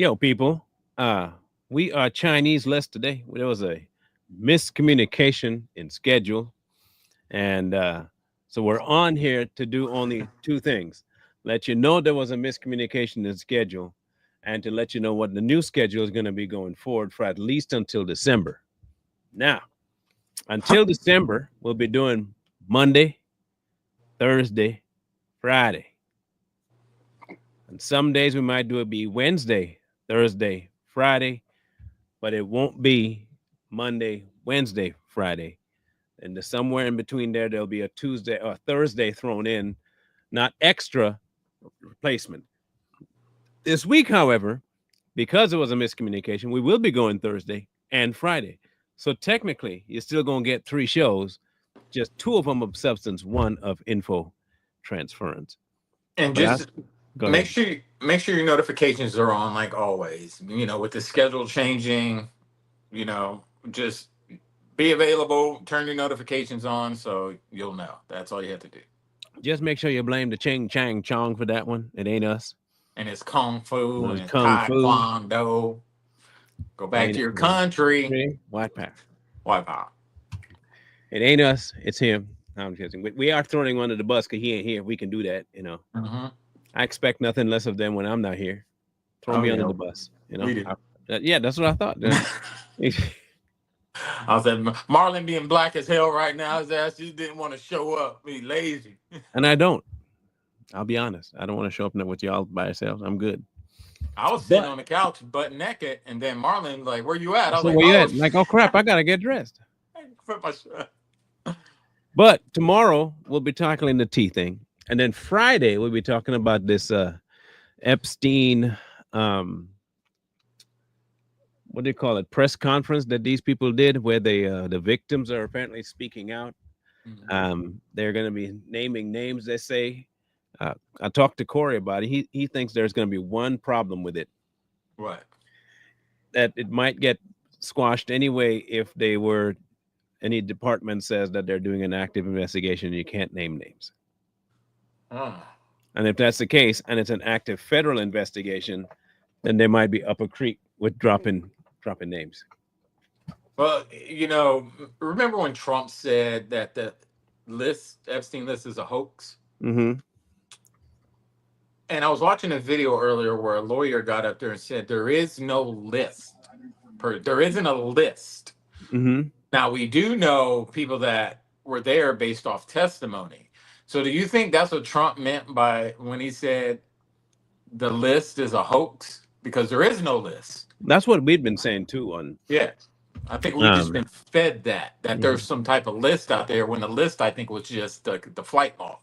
Yo, people, we are Chinese list today. There was a miscommunication in schedule, and so we're on here to do only two things: let you know there was a miscommunication in schedule, and to let you know what the new schedule is going to be going forward for at least until December. Now, until December, we'll be doing Monday, Thursday, Friday, and some days we might do it be Wednesday, Thursday, Friday, but it won't be Monday, Wednesday, Friday. And somewhere in between there, there'll be a Tuesday or Thursday thrown in, not extra replacement. This week, however, because it was a miscommunication, we will be going Thursday and Friday. So technically, you're still going to get three shows, just two of them of substance, one of info transference. And But I just go ahead. make sure your notifications are on like always. With the schedule changing, just be available, turn your notifications on so you'll know. That's all you have to do. Just make sure you blame the Ching Chang Chong for that one. It ain't us. And it's Kung Fu No, and it's it's Kung Fu. Taekwondo. Go back Ain't to it? your country. White pack. Wipe out. It ain't us. It's him. No, I'm kidding. We are throwing him under the bus because he ain't here. We can do that. Mm-hmm. I expect nothing less of them when I'm not here. Throw Oh me under yeah, the bus. we do. Yeah, that's what I thought. I said Marlon being black as hell right now. His ass just didn't want to show up. Be lazy. And I don't. I'll be honest. I don't want to show up with y'all by yourselves. I'm good. I was sitting But on the couch butt naked, and then Marlon like, "Where you at?" I was so like, where you "Oh, at? Like, oh crap, I gotta get dressed. put my shirt." But tomorrow we'll be tackling the tea thing. And then Friday we'll be talking about this Epstein what do you call it, press conference that these people did where the victims are apparently speaking out. Mhm. They're going to be naming names, they say. I talked to Corey about it. He thinks there's going to be one problem with it, What? that it might get squashed anyway if they were any department says that they're doing an active investigation and you can't name names. Oh. And if that's the case and it's an active federal investigation, then they might be up a creek with dropping names. Well, remember when Trump said that the Epstein list, is a hoax? Mm-hmm. And I was watching a video earlier where a lawyer got up there and said there is no list. There isn't a list. Mm-hmm. Now we do know people that were there based off testimony. So do you think that's what Trump meant by when he said the list is a hoax? Because there is no list. That's what we've been saying too on Yeah. I think we've just um been fed that mhm. there's some type of list out there when the list I think was just the flight log.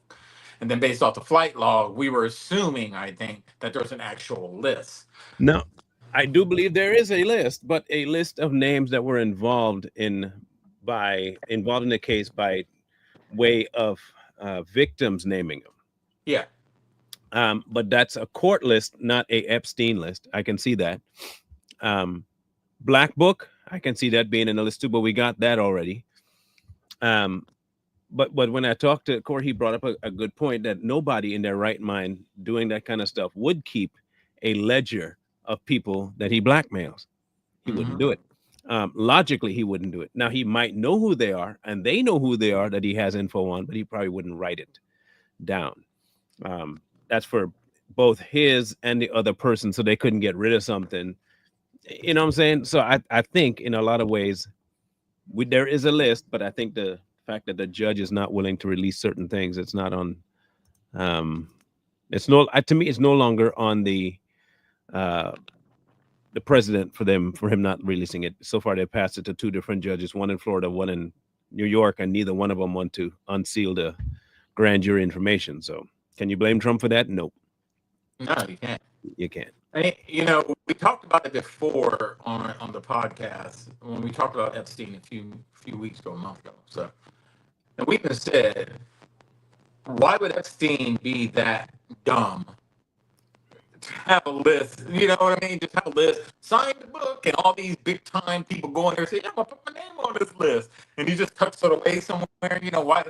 And then based off the flight log, we were assuming, I think, that there's an actual list. No, I do believe there is a list, but a list of names that were involved in the case by way of victims naming them. Yeah. But that's a court list, not a Epstein list. I can see that. Black Book, I can see that being in the list too, but we got that already. But when I talked to Corey, he brought up a good point that nobody in their right mind doing that kind of stuff would keep a ledger of people that he blackmails. He wouldn't do it. Logically, he wouldn't do it. Now, he might know who they are, and they know who they are that he has info on, but he probably wouldn't write it down. That's for both his and the other person, so they couldn't get rid of something. You know what I'm saying? So I think in a lot of ways, there is a list, but I think the fact that the judge is not willing to release certain things, it's not on. It's no to me, it's no longer on the president for him not releasing it. So far, they passed it to two different judges, one in Florida, one in New York, and neither one of them want to unseal the grand jury information. So, can you blame Trump for that? Nope. No, you can't. You can't. We talked about it before on the podcast when we talked about Epstein a few weeks ago, a month ago. So, and we even said, why would Epstein be that dumb to have a list? You know what I mean? Just have a list, sign the book, and all these big time people go in there and say, "I'm gonna put my name on this list," and he just tucks it away somewhere. Why?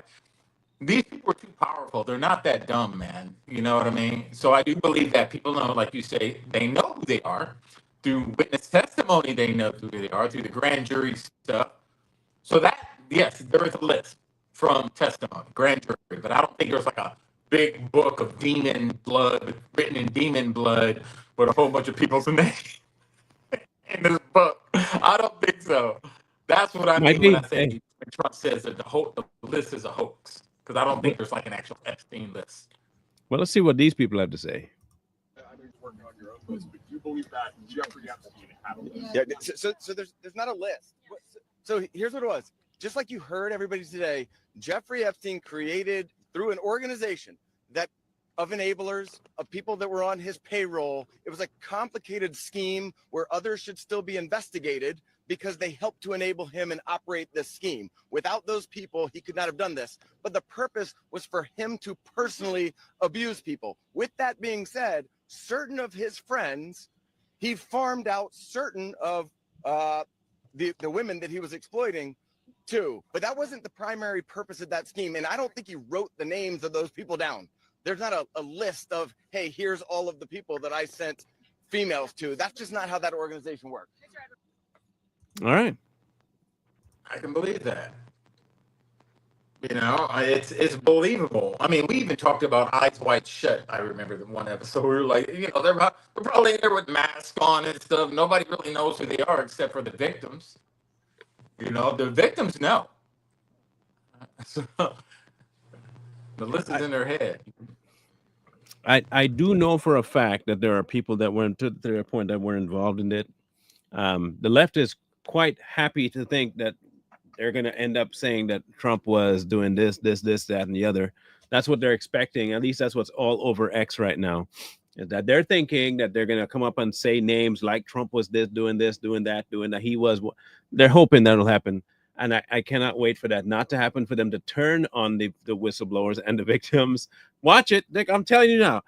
these people are too powerful. They're not that dumb, man. You know what I mean? So I do believe that people know, like you say, they know who they are through witness testimony. They know who they are through the grand jury stuff. So that, yes, there is a list from testimony, grand jury, but I don't think there's like a big book of demon blood written in demon blood with a whole bunch of people's names in this book. I don't think so. That's what I Might mean when I be. say Hey, when Trump says that the list is a hoax, because I don't well, think there's like an actual Epstein list. well, let's see what these people have to say. Yeah. So there's not a list. So here's what it was. Just like you heard everybody today, Jeffrey Epstein created through an organization that of enablers of people that were on his payroll. It was a complicated scheme where others should still be investigated because they helped to enable him and operate this scheme. Without those people, he could not have done this. But the purpose was for him to personally abuse people. With that being said, certain of his friends, he farmed out certain of the women that he was exploiting too. But that wasn't the primary purpose of that scheme. And I don't think he wrote the names of those people down. There's not a list of, hey, here's all of the people that I sent females to. That's just not how that organization works. All right. I can believe that. You know, it's believable. I mean, we even talked about Eyes Wide Shut. I remember the one episode where we were like, they're probably there with masks on and stuff. Nobody really knows who they are except for the victims. You know, the victims know. So the list is in their head. I do know for a fact that there are people that were to their point that were involved in it. The left is quite happy to think that they're going to end up saying that Trump was doing this, that, and the other. That's what they're expecting. At least that's what's all over X right now. Is that they're thinking that they're going to come up and say names like Trump was doing this, doing that. He was. They're hoping that'll happen. And I cannot wait for that not to happen, for them to turn on the whistleblowers and the victims. Watch it. Dick, I'm telling you now,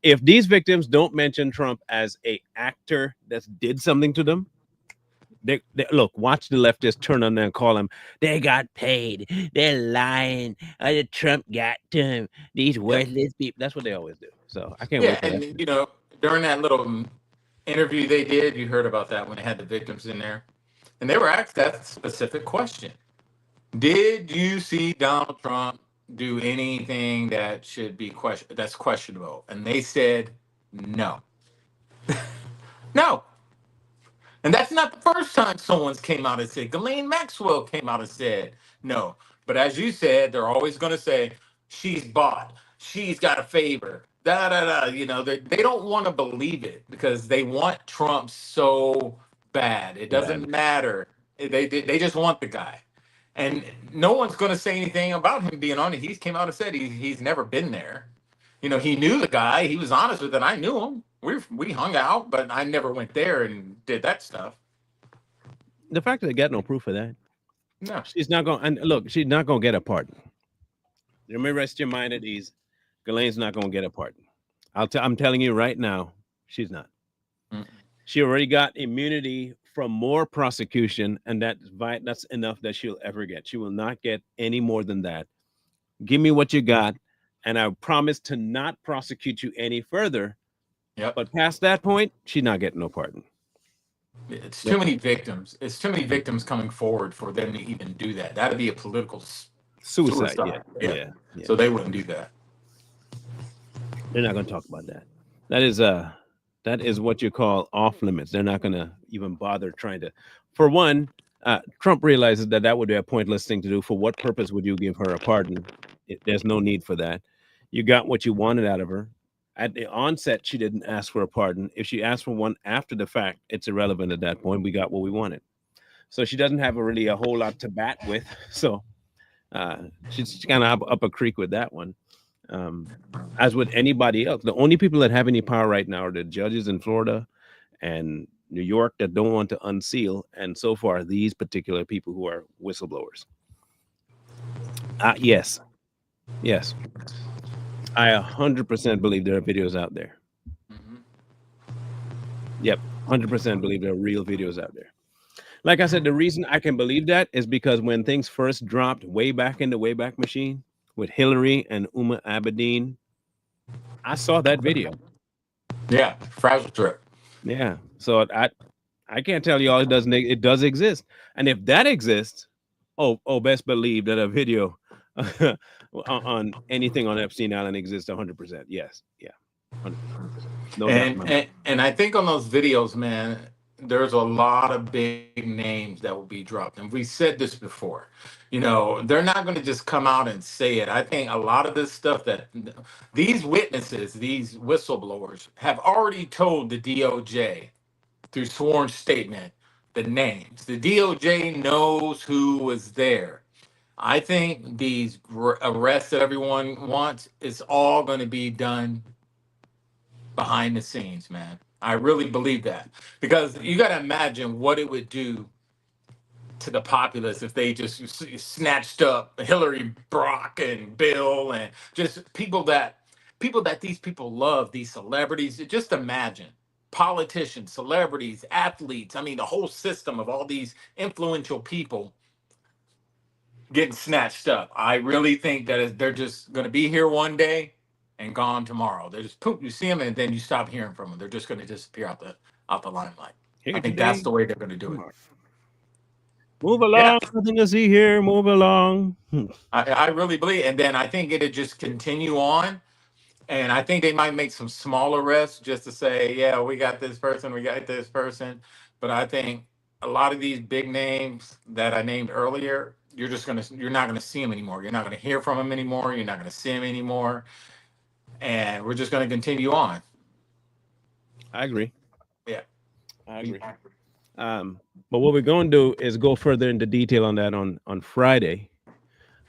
if these victims don't mention Trump as a actor that did something to them, they look, watch the leftists turn on them and call them, they got paid. They're lying. Trump got to him. These Yep. worthless people. That's what they always do. So I can't Yeah, wait for that. and during that little interview they did, you heard about that when they had the victims in there, and they were asked that specific question: did you see Donald Trump do anything that should be that's questionable? And they said no, no. And that's not the first time someone's came out and said. Ghislaine Maxwell came out and said no. But as you said, they're always going to say she's bought, she's got a favor, da da da. They don't want to believe it because they want Trump so bad. It doesn't matter. They just want the guy, and no one's going to say anything about him being on it. He came out and said he's never been there. He knew the guy. He was honest with it. I knew him. We hung out, but I never went there and did that stuff. The fact that they got no proof of that, No. she's not going. And look, she's not going to get a pardon. Let me rest your mind at ease. Ghislaine's not going to get a pardon. I'm telling you right now, she's not. Mm. She already got immunity from more prosecution, and that's enough that she'll ever get. She will not get any more than that. Give me what you got, and I promise to not prosecute you any further. Yep. But past that point, she's not getting no pardon. It's too many victims. It's too many victims coming forward for them to even do that. That'd be a political Suicide. Yeah. Yeah. So they wouldn't do that. They're not going to talk about that. That is what you call off limits. They're not going to even bother trying to. For one, Trump realizes that would be a pointless thing to do. For what purpose would you give her a pardon? There's no need for that. You got what you wanted out of her. At the onset, she didn't ask for a pardon. If she asked for one after the fact, it's irrelevant at that point. We got what we wanted. So she doesn't have really a whole lot to bat with. So she's kind of up a creek with that one. As with anybody else, the only people that have any power right now are the judges in Florida and New York that don't want to unseal. And so far, these particular people who are whistleblowers. Yes. I 100% believe there are videos out there. Mm-hmm. Yep, 100% believe there are real videos out there. Like I said, the reason I can believe that is because when things first dropped way back in the Wayback Machine, with Hillary and Uma Abedin. I saw that video. Yeah, frazzle trip. Yeah. So I can't tell you all it doesn't, it does exist. And if that exists, best believe that a video on anything on Epstein Island exists 100%. Yes. Yeah. 100%. No doubt in And, my mind. and and I think on those videos, man, there's a lot of big names that will be dropped. And we said this before. They're not going to just come out and say it. I think a lot of this stuff that these witnesses, these whistleblowers, have already told the DOJ through sworn statement the names. The DOJ knows who was there. I think these arrests that everyone wants is all going to be done behind the scenes, man. I really believe that because you got to imagine what it would do to the populace if they just snatched up Hillary, Brock, and Bill, and just people that these people love, these celebrities. Just imagine politicians, celebrities, athletes. I mean, the whole system of all these influential people getting snatched up. I really think that they're just going to be here one day and gone tomorrow. They're just poop. You see them and then you stop hearing from them. They're just going to disappear out the limelight. I Here think that's today, the way they're going to do it. tomorrow. Move Yeah, along. Nothing to see here. Move along. I really believe. And then I think it'll just continue on. And I think they might make some smaller arrests just to say, yeah, we got this person, we got this person. But I think a lot of these big names that I named earlier, you're not gonna see them anymore. You're not gonna hear from them anymore. You're not gonna see them anymore. And we're just gonna continue on. I agree. Yeah. I agree. But what we're going to do is go further into detail on that on Friday.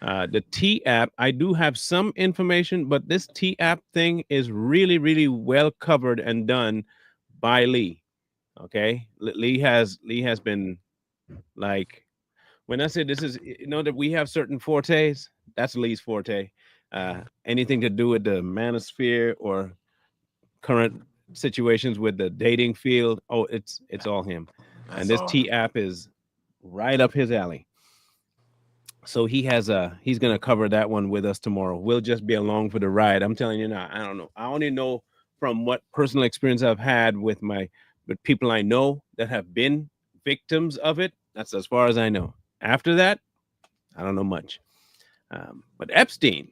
The T app, I do have some information, but this T app thing is really, really well covered and done by Lee. Okay, Lee has been like, when I say this is, that we have certain fortes, that's Lee's forte. Anything to do with the manosphere or current situations with the dating field, it's all him. And That's this all. T app is right up his alley. So he's gonna cover that one with us tomorrow. We'll just be along for the ride. I'm telling you now. I don't know. I only know from what personal experience I've had with people I know that have been victims of it. That's as far as I know. After that, I don't know much. But Epstein,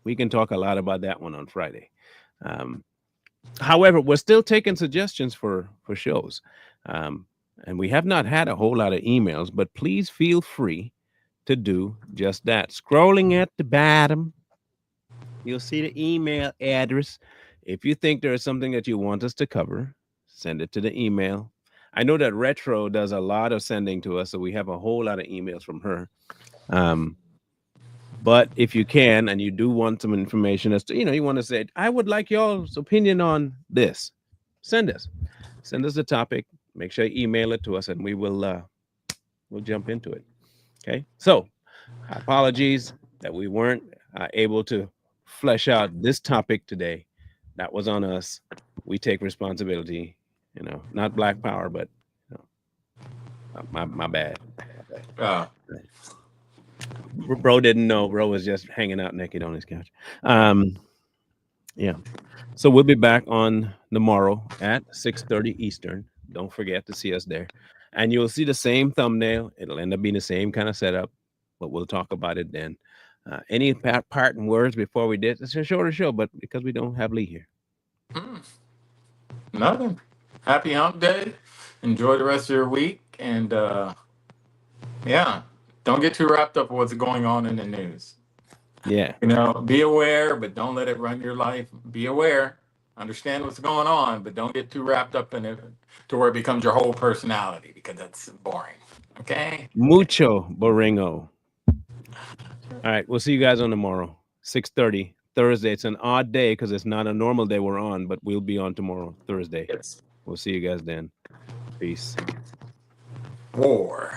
we can talk a lot about that one on Friday. Um, However, we're still taking suggestions for shows, um, and we have not had a whole lot of emails. But please feel free to do just that. Scrolling at the bottom, you'll see the email address. If you think there is something that you want us to cover, send it to the email. I know that Retro does a lot of sending to us, so we have a whole lot of emails from her. Um, but if you can, and you do want some information as to, you want to say, I would like y'all's opinion on this, send us the topic. Make sure you email it to us, and we'll jump into it. Okay. So apologies that we weren't able to flesh out this topic today. That was on us. We take responsibility. Not Black Power, but you my bad. My bad. Uh, Bro didn't know. Bro was just hanging out naked on his couch. Yeah. So we'll be back on tomorrow at 6:30 Eastern. Don't forget to see us there. And you'll see the same thumbnail. It'll end up being the same kind of setup, but we'll talk about it then. Any parting words before we did? It's a shorter show, but because we don't have Lee here. mm, Nothing. Happy hump day. Enjoy the rest of your week. And yeah, don't get too wrapped up with what's going on in the news. Yeah. Be aware, but don't let it run your life. Be aware, understand what's going on, but don't get too wrapped up in it to where it becomes your whole personality because that's boring. Okay? Mucho Boringo. All right. We'll see you guys on tomorrow, 6:30 Thursday. It's an odd day because it's not a normal day we're on, but we'll be on tomorrow, Thursday. Yes. We'll see you guys then. Peace. War.